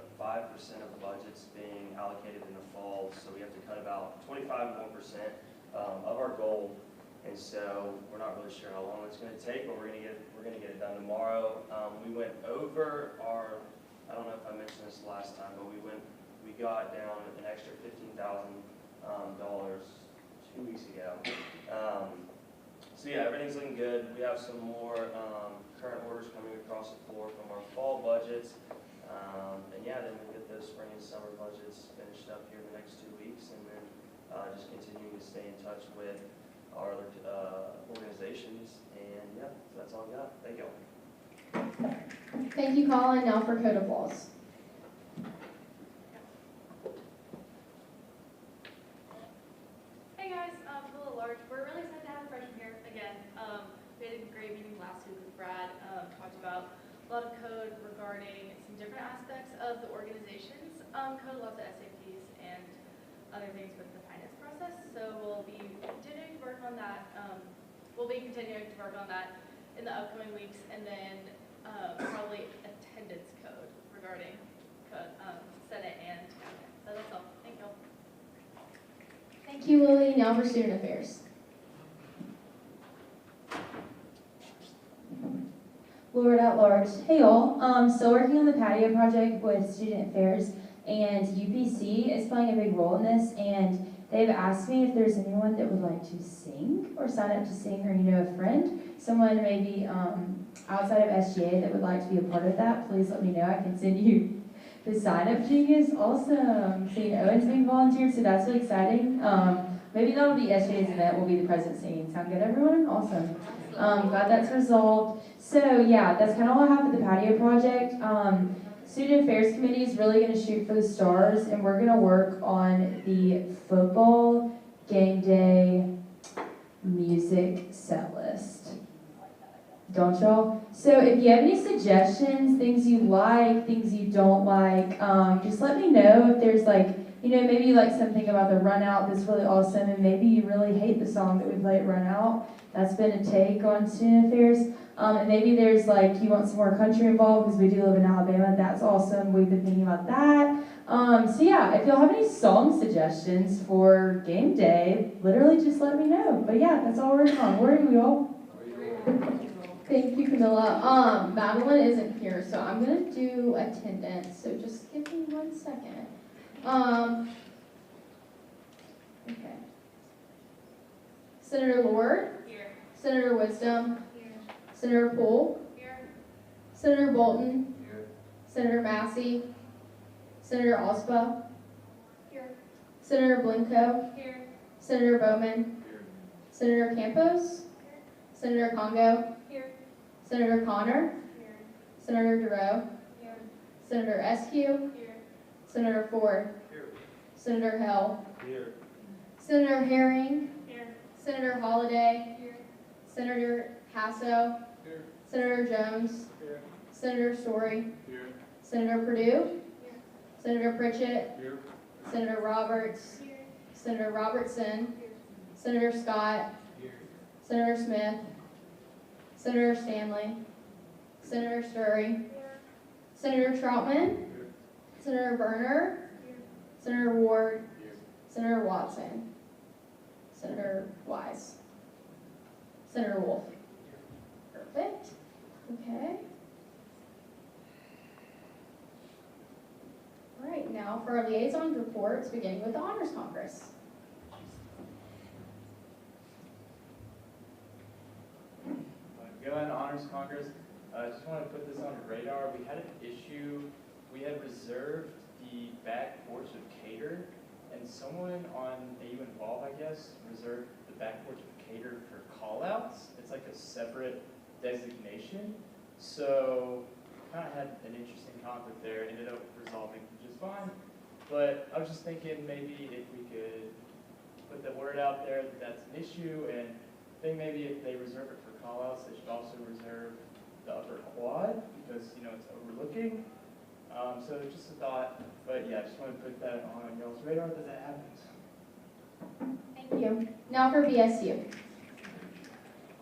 of the budgets being allocated in the fall. So we have to cut about 25% of our goal. And so we're not really sure how long it's going to take, but we're going to get it done tomorrow. We went over our, I don't know if I mentioned this last time, but we got down an extra $15,000 2 weeks ago. So yeah, everything's looking good. We have some more current orders coming across the floor from our fall budgets. And yeah, then we'll get those spring and summer budgets finished up here in the next 2 weeks, and then just continuing to stay in touch with our other organizations, and yeah, so that's all I got. Thank you all. Thank you, Colin. Now for code of laws. Hey guys, a little large. We're really excited to have a freshman here again. We had a great meeting last week with Brad. Talked about a lot of code regarding some different aspects of the organization's code, lots of SAPs and other things with the finance process. So we'll be continuing to work on that. In the upcoming weeks, and then probably attendance code regarding Senate and Cabinet. So that's all. Thank you all. Thank you, Lily. Now for student affairs. Lord at large. Hey y'all. Still working on the patio project with student affairs, and UPC is playing a big role in this, and they've asked me if there's anyone that would like to sing or sign up to sing, or a friend, someone maybe outside of SGA that would like to be a part of that. Please let me know. I can send you the sign-up sheet. Is awesome. Seeing Owen's being volunteered, so that's really exciting. Maybe that'll be SGA's event. We'll be the president singing. Sound good, everyone? Awesome. Glad that's resolved. So yeah, that's kind of all I have for the patio project. Student Affairs Committee is really going to shoot for the stars, and we're going to work on the football game day music set list. Don't y'all? So if you have any suggestions, things you like, things you don't like, just let me know. If there's like you know, maybe you like something about the Run Out that's really awesome, and maybe you really hate the song that we play at Run Out. That's been a take on student affairs. And maybe there's like, you want some more country involved because we do live in Alabama. That's awesome. We've been thinking about that. So yeah, if y'all have any song suggestions for game day, literally just let me know. But yeah, that's all we're working on. Where are we all? Thank you, Camilla. Madeline isn't here, so I'm gonna do attendance, so just give me 1 second. Okay. Senator Lord? Here. Senator Wisdom? Here. Senator Poole? Here. Senator Bolton? Here. Senator Massey? Senator Osba? Here. Senator Blinko? Here. Senator Bowman? Here. Senator Campos? Senator Congo? Here. Senator Connor? Here. Senator Duro? Here. Senator Eskew? Here. Senator Ford? Here. Senator Hill? Here. Senator Herring? Here. Senator Holliday? Here. Senator Hasso? Here. Senator Jones? Here. Senator Story? Here. Senator Purdue? Here. Senator Pritchett? Here. Senator Roberts? Here. Senator Robertson? Here. Senator Scott? Here. Senator Smith? Senator Stanley? Senator Sturry? Senator Troutman? Here. Senator Berner? Here. Senator Ward? Here. Senator Watson? Senator Wise? Senator Wolf? Perfect. Okay. All right, now for our liaison reports, beginning with the Honors Congress. Going to Honors Congress, I just want to put this on your radar. We had an issue. We had reserved the back porch of Cater, and someone on AU Involve, I guess, reserved the back porch of Cater for call-outs. It's like a separate designation. So kind of had an interesting conflict there. Ended up resolving just fine. But I was just thinking maybe if we could put the word out there that that's an issue, and I think maybe if they reserve it for call-outs, they should also reserve the upper quad because, you know, it's overlooking. So just a thought, but yeah, I just want to put that on y'all's radar that that happens. Thank you. Now for BSU.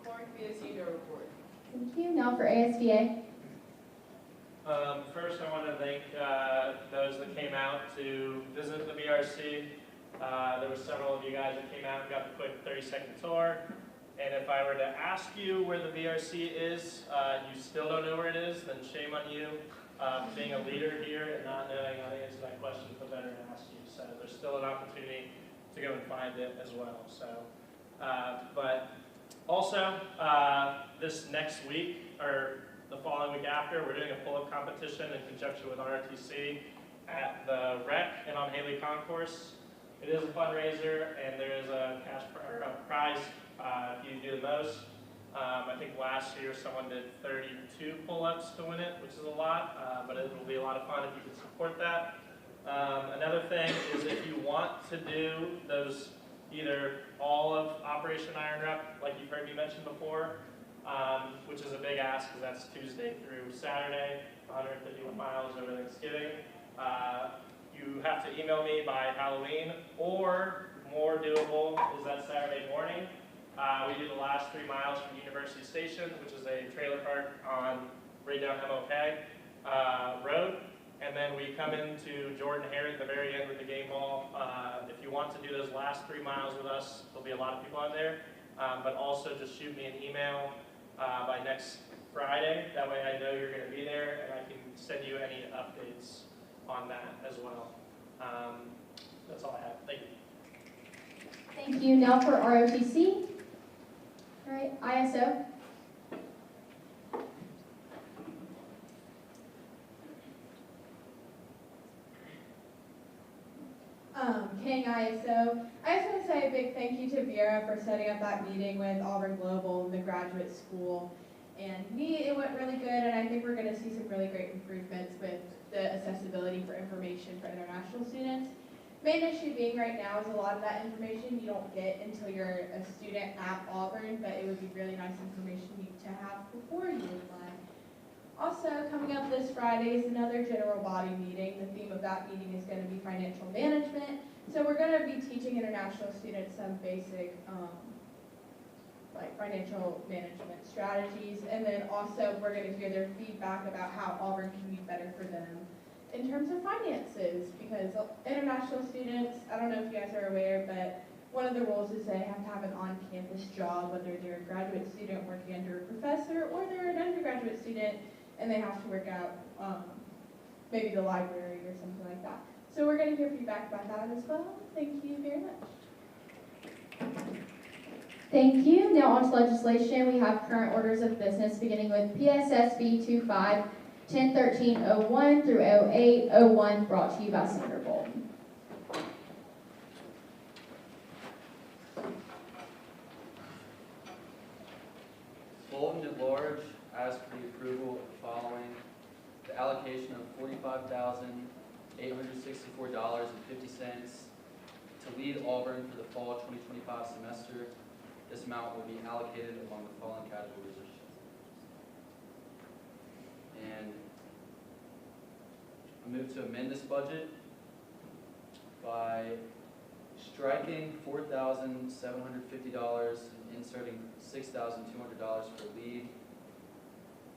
Clark, BSU, no report. Thank you. Now for ASBA. First, I want to thank those that came out to visit the VRC. There were several of you guys that came out and got the quick 30-second tour. And if I were to ask you where the VRC is, you still don't know where it is, then shame on you for being a leader here and not knowing how to answer that question, but better to ask you. So there's still an opportunity to go and find it as well. So, but also this next week or the following week after, we're doing a pull-up competition in conjunction with ROTC at the rec and on Haley Concourse. It is a fundraiser, and there is a cash or a prize if you do the most. I think last year someone did 32 pull-ups to win it, which is a lot, but it will be a lot of fun if you can support that. Another thing is if you want to do those, either all of Operation Iron Rep, like you've heard me mention before, which is a big ask because that's Tuesday through Saturday, 151 miles over Thanksgiving. You have to email me by Halloween, or more doable is that Saturday morning. We do the last 3 miles from University Station, which is a trailer park on right down MOK Road. And then we come into Jordan Herring at the very end with the game ball. If you want to do those last 3 miles with us, there'll be a lot of people on there. But also just shoot me an email by next Friday. That way I know you're going to be there, and I can send you any updates on that as well. That's all I have. Thank you. Thank you. Now for ROTC. All right, ISO. King ISO. I just want to say a big thank you to Vera for setting up that meeting with Auburn Global and the graduate school. And it went really good, and I think we're going to see some really great improvements with the accessibility for information for international students. Main issue being right now is a lot of that information you don't get until you're a student at Auburn, but it would be really nice information to have before you apply. Also, coming up this Friday is another general body meeting. The theme of that meeting is going to be financial management. So we're going to be teaching international students some basic like financial management strategies, and then also we're going to hear their feedback about how Auburn can be better for them in terms of finances, because international students, I don't know if you guys are aware, but one of the rules is they have to have an on-campus job, whether they're a graduate student working under a professor or they're an undergraduate student and they have to work out maybe the library or something like that. So we're going to hear feedback about that as well. Thank you very much. Thank you. Now on to legislation. We have current orders of business beginning with PSSB 25 1013-01 through 08-01, brought to you by Senator Bolton. Bolton at large asked for the approval of the following: the allocation of $45,864.50 to lead Auburn for the fall 2025 semester. This amount will be allocated among the following categories. And I move to amend this budget by striking $4,750 and inserting $6,200 for lead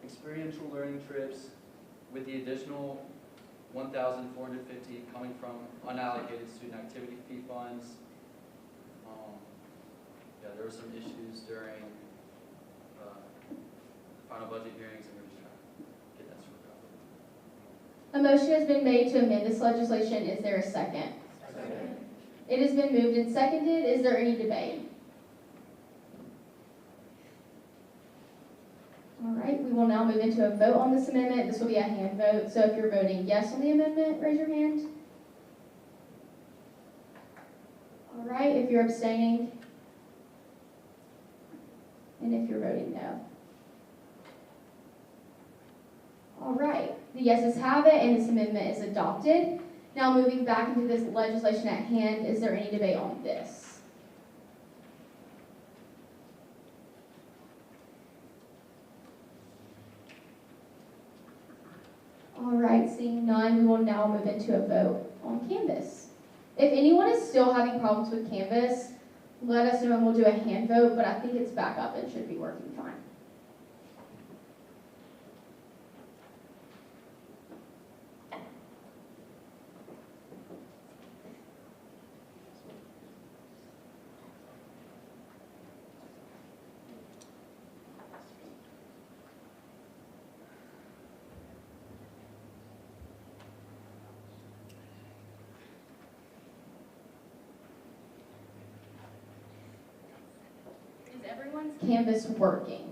experiential learning trips, with the additional $1,450 coming from unallocated student activity fee funds. Yeah, there were some issues during final budget hearings, and we're just trying to get that sorted out. A motion has been made to amend this legislation. Is there a second? Second. It has been moved and seconded. Is there any debate? All right, we will now move into a vote on this amendment. This will be a hand vote. So if you're voting yes on the amendment, raise your hand. All right, if you're abstaining, and if you're voting no. All right, the yeses have it, and this amendment is adopted. Now moving back into this legislation at hand, is there any debate on this? All right, seeing none, we will now move into a vote on Canvas. If anyone is still having problems with Canvas, let us know and we'll do a hand vote, but I think it's back up and should be working fine. Everyone's Canvas working?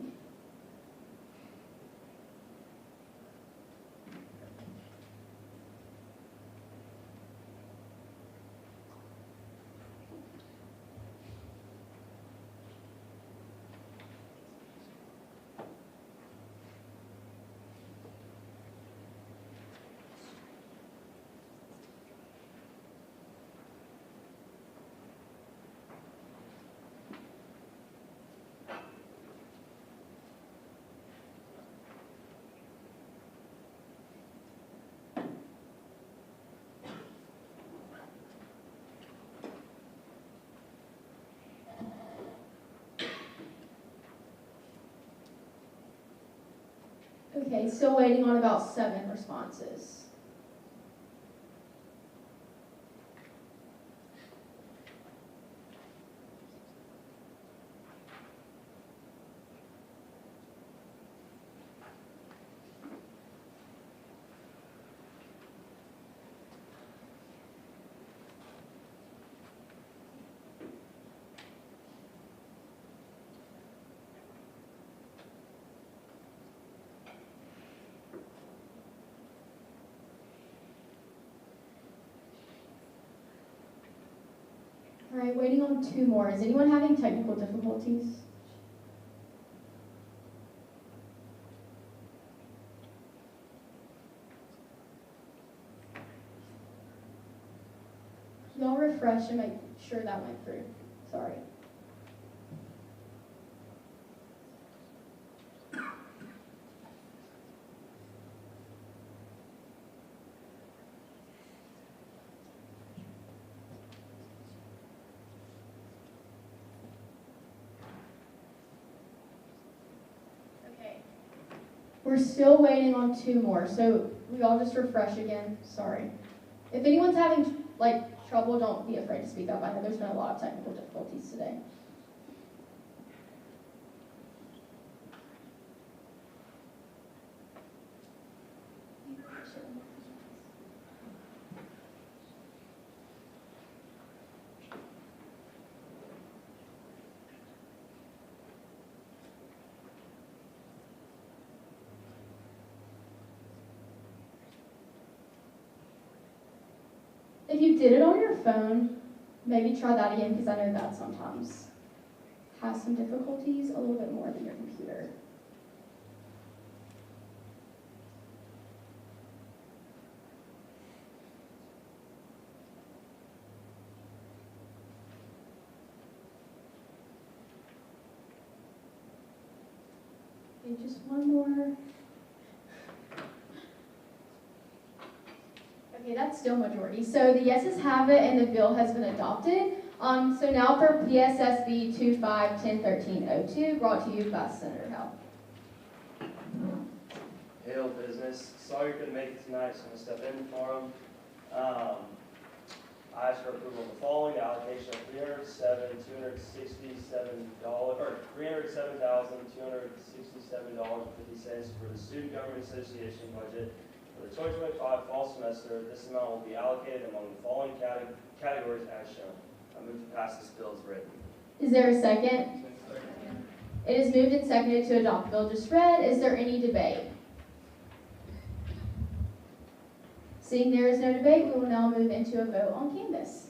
Okay, still waiting on about 7 responses. All right, waiting on 2 more. Is anyone having technical difficulties? Y'all refresh and make sure that went through. Sorry. We're still waiting on 2 more, so we all just refresh again, sorry. If anyone's having, like, trouble, don't be afraid to speak up. I know there's been a lot of technical difficulties today. If you did it on your phone, maybe try that again, because I know that sometimes has some difficulties a little bit more than your computer. Okay, just one more. Okay, that's still majority. So the yeses have it and the bill has been adopted. So now for PSSB 25101302, brought to you by Senator Howe. Hail business. Sorry you couldn't make it tonight, so I'm gonna step in for him. I ask for approval of the following: the allocation of $307,267.50 for the Student Government Association budget for the 2025 fall semester. This amount will be allocated among the following categories as shown. I move to pass this bill as written. Is there a second? It is moved and seconded to adopt the bill just read. Is there any debate? Seeing there is no debate, we will now move into a vote on canvas.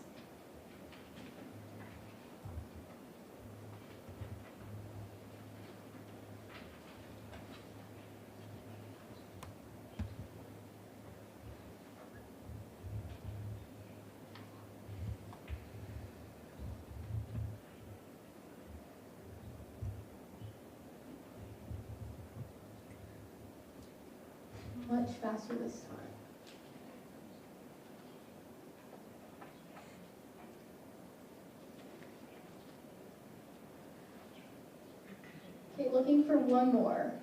Much faster this time. Okay, looking for one more.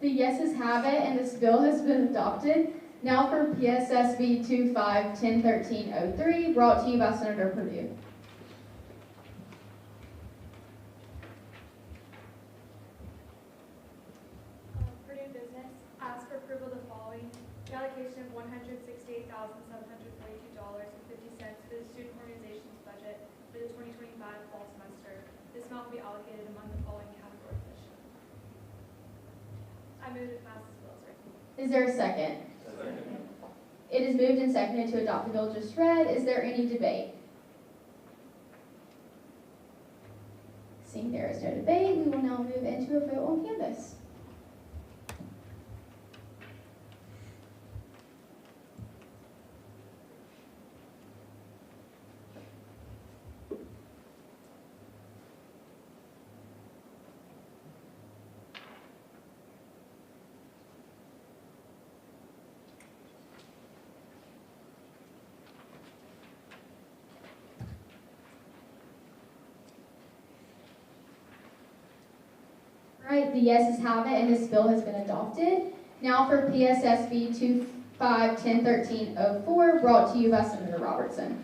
The yeses have it, and this bill has been adopted. Now for PSSB 25101303, brought to you by Senator Perdue. Purdue Business asks for approval of the following: the allocation of $168,742.50 for the student organizations budget for the 2025 fall semester. This amount will be allocated among the following categories as shown. I move to pass this bill as written. Is there a second? Second. It is moved and seconded to adopt the bill just read. Is there any debate? Seeing there is no debate, we will now move into a vote on canvas. Right, the yeses have it, and this bill has been adopted. Now for PSSB 25101304, brought to you by Senator Robertson.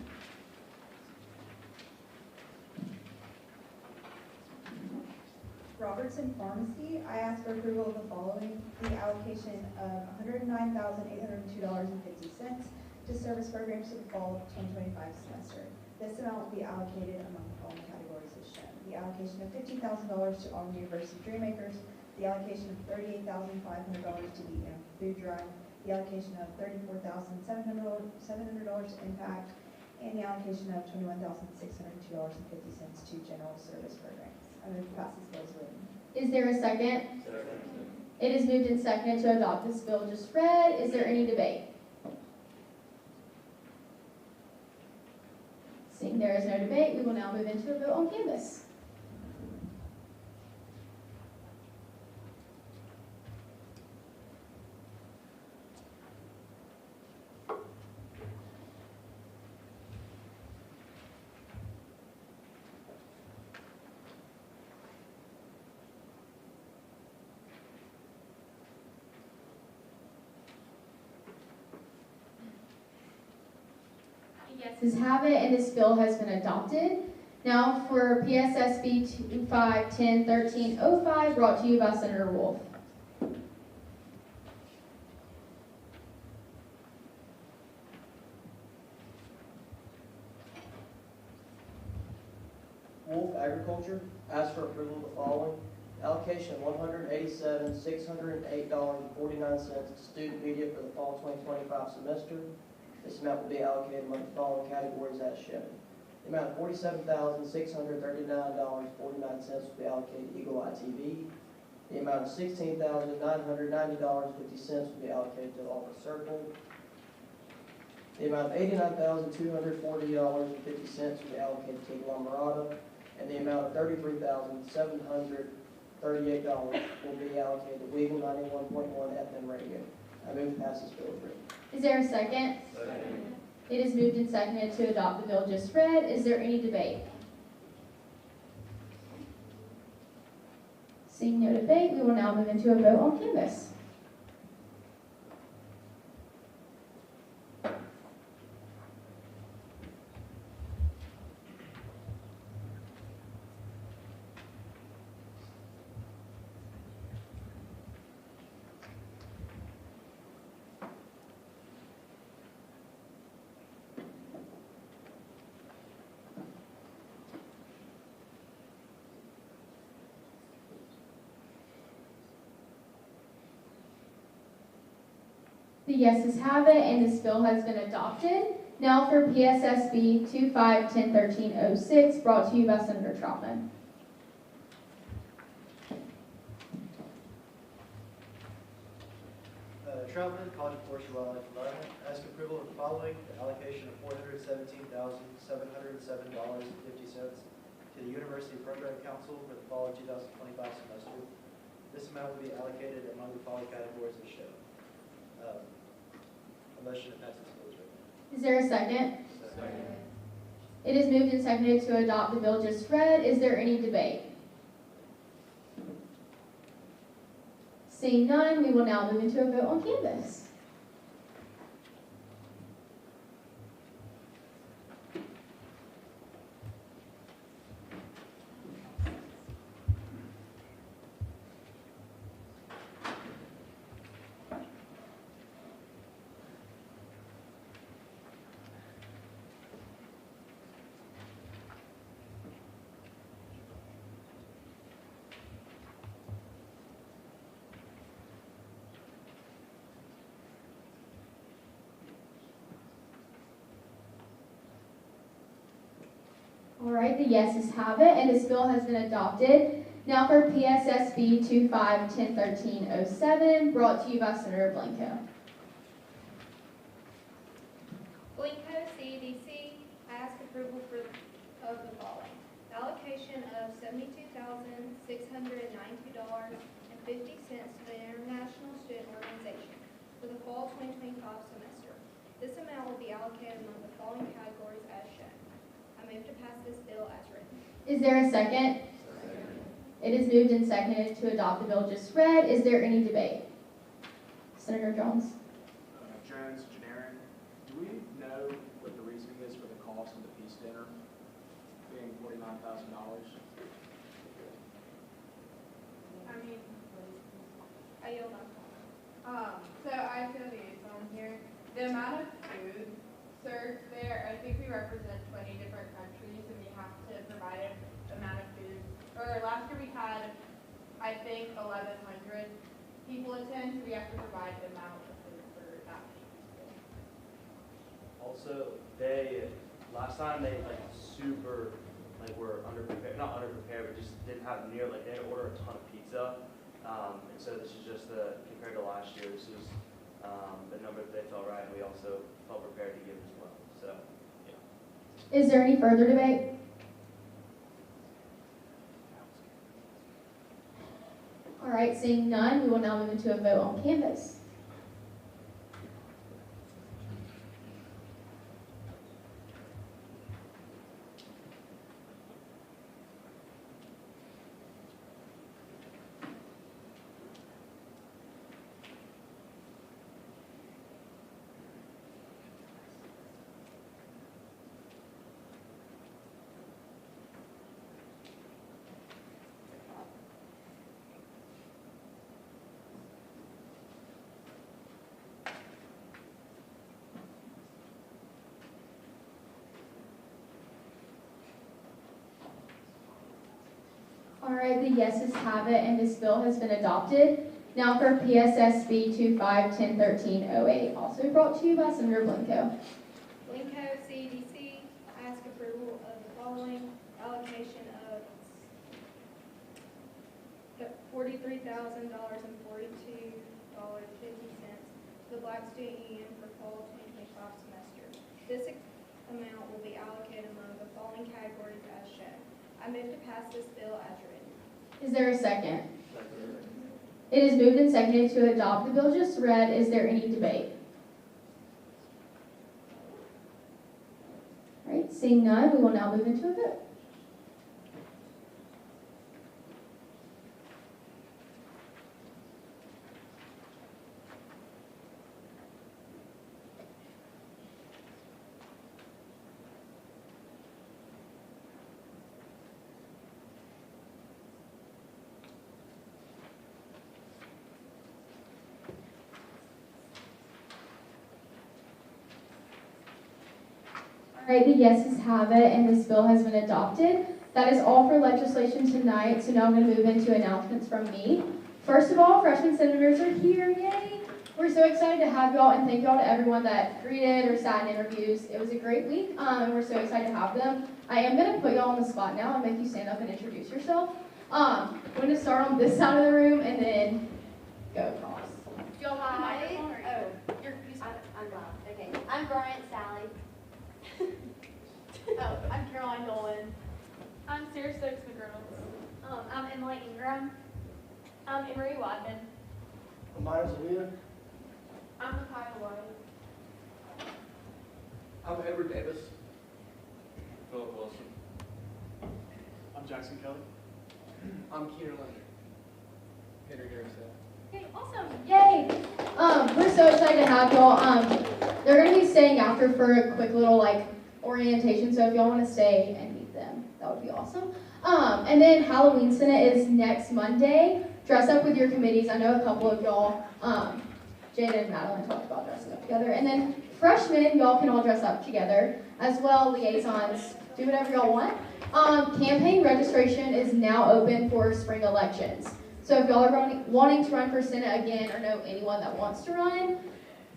Robertson Pharmacy, I ask for approval of the following: the allocation of $109,802.50 to service programs for the fall 2025 semester. This amount will be allocated among the following categories as shown: the allocation of $50,000 to Auburn University Dreammakers, the allocation of $38,500 to the food drive, the allocation of $34,700 to Impact, and the allocation of $21,602.50 to general service programs. I move to pass this bill as written. Is there a second? Second. It is moved and seconded to adopt this bill just read. Is there any debate? Seeing there is no debate, we will now move into a vote on canvas. yeses have it, and this bill has been adopted. Now for PSSB 25101305, brought to you by Senator Wolf. Wolf Agriculture asks for approval of the following. Allocation of $187,608.49 to student media for the fall 2025 semester. This amount will be allocated among the following categories as shown. The amount of $47,639.49 will be allocated to Eagle Eye TV. The amount of $16,990.50 will be allocated to Auburn Circle. The amount of $89,240.50 will be allocated to Eagle Eye Mirada. And the amount of $33,738 will be allocated to Weagle 91.1 FM radio. I move to pass this bill as written. Is there a second? Second. It is moved and seconded to adopt the bill just read. Is there any debate? Seeing no debate, we will now move into a vote on canvas. The yeses have it, and this bill has been adopted. Now for PSSB 25101306, brought to you by Senator Troutman. Troutman, College of Forestry, Wildlife, and Environment, ask approval of the following: the allocation of $417,707.50 to the University Program Council for the fall 2025 semester. This amount will be allocated among the following categories as shown. A motion to pass this bill as written. Is there a second? Second. It is moved and seconded to adopt the bill just read. Is there any debate? Seeing none, we will now move into a vote on canvas. All right, the yeses have it, and this bill has been adopted. Now for PSSB 25101307, brought to you by Senator Blanco. Blanco, CEDC, I ask approval of the following. Allocation of $72,692.50 to the International Student Organization for the fall 2025 semester. This amount will be allocated among the following categories as shown. I move to pass this bill as written. Is there a second? Second. It is moved and seconded to adopt the bill just read. Is there any debate? Senator Jones. Jones, generic. Do we know what the reasoning is for the cost of the peace dinner being $49,000? I mean, I yield my time. So I feel liaison here. The amount of food served there, I think we represent 20 different countries and we have to provide an amount of food. Or last year we had, I think, 1,100 people attend, so we have to provide the amount of food for that many people. Also, last time they were underprepared, not underprepared, but just didn't have they didn't order a ton of pizza. And so this is just compared to last year, this is the number that they felt right, and we also felt prepared to give as well. So, yeah. Is there any further debate? All right, seeing none, we will now move into a vote on canvas. All right, the yeses have it, and this bill has been adopted. Now for PSSB 25101308, also brought to you by Senator Blanco. Blanco CDC, ask approval of the following allocation of $43,000 and $42.50 to the Black Student Union for fall 2025 semester. This amount will be allocated among the following categories as shown. I move to pass this bill as written. Is there a second? It is moved and seconded to adopt the bill just read. Is there any debate? All right, seeing none, we will now move into a vote. All right, the yeses have it, and this bill has been adopted. That is all for legislation tonight, so now I'm going to move into announcements from me. First of all, freshman senators are here, yay! We're so excited to have y'all, and thank y'all to everyone that greeted or sat in interviews. It was a great week, and we're so excited to have them. I am going to put y'all on the spot now and make you stand up and introduce yourself. I'm going to start on this side of the room and then go across. Hi. Oh, I'm Bob. Okay. I'm Bryant Sally. Oh, I'm Caroline Dolan. I'm Sarah Stokes McGreynolds. I'm Emily Ingram. I'm Emery Wadman. I'm Myers Leah. I'm Mikayla White. I'm Edward Davis. Philip Wilson. I'm Jackson Kelly. I'm Keener Leonard. Henry Garrison. Okay, awesome. Yay! We're so excited to have y'all. They're going to be staying after for a quick little orientation, so if y'all want to stay and meet them, that would be awesome. And then Halloween Senate is next Monday. Dress up with your committees. I know a couple of y'all, Jada and Madeline, talked about dressing up together. And then freshmen, y'all can all dress up together as well. Liaisons, do whatever y'all want. Campaign registration is now open for spring elections. So if y'all are wanting to run for Senate again or know anyone that wants to run,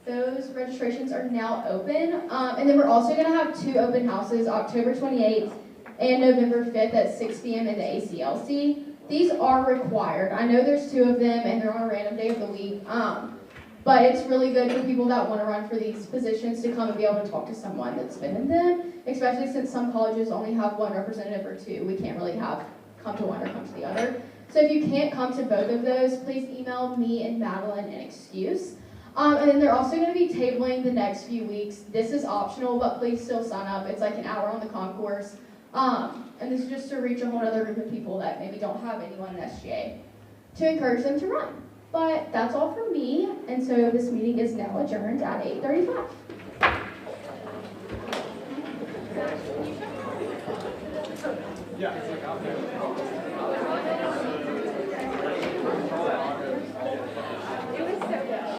those registrations are now open. And then we're also going to have 2 open houses, October 28th and November 5th at 6 p.m. in the ACLC. These are required. I know there's 2 of them and they're on a random day of the week. But it's really good for people that want to run for these positions to come and be able to talk to someone that's been in them, especially since some colleges only have 1 representative or 2. We can't really have come to one or come to the other. So if you can't come to both of those, please email me and Madeline an excuse. And then they're also going to be tabling the next few weeks. This is optional, but please still sign up. It's like an hour on the concourse. And this is just to reach a whole other group of people that maybe don't have anyone in SGA to encourage them to run. But that's all from me, and so this meeting is now adjourned at 8:35. Yeah, it's like out there.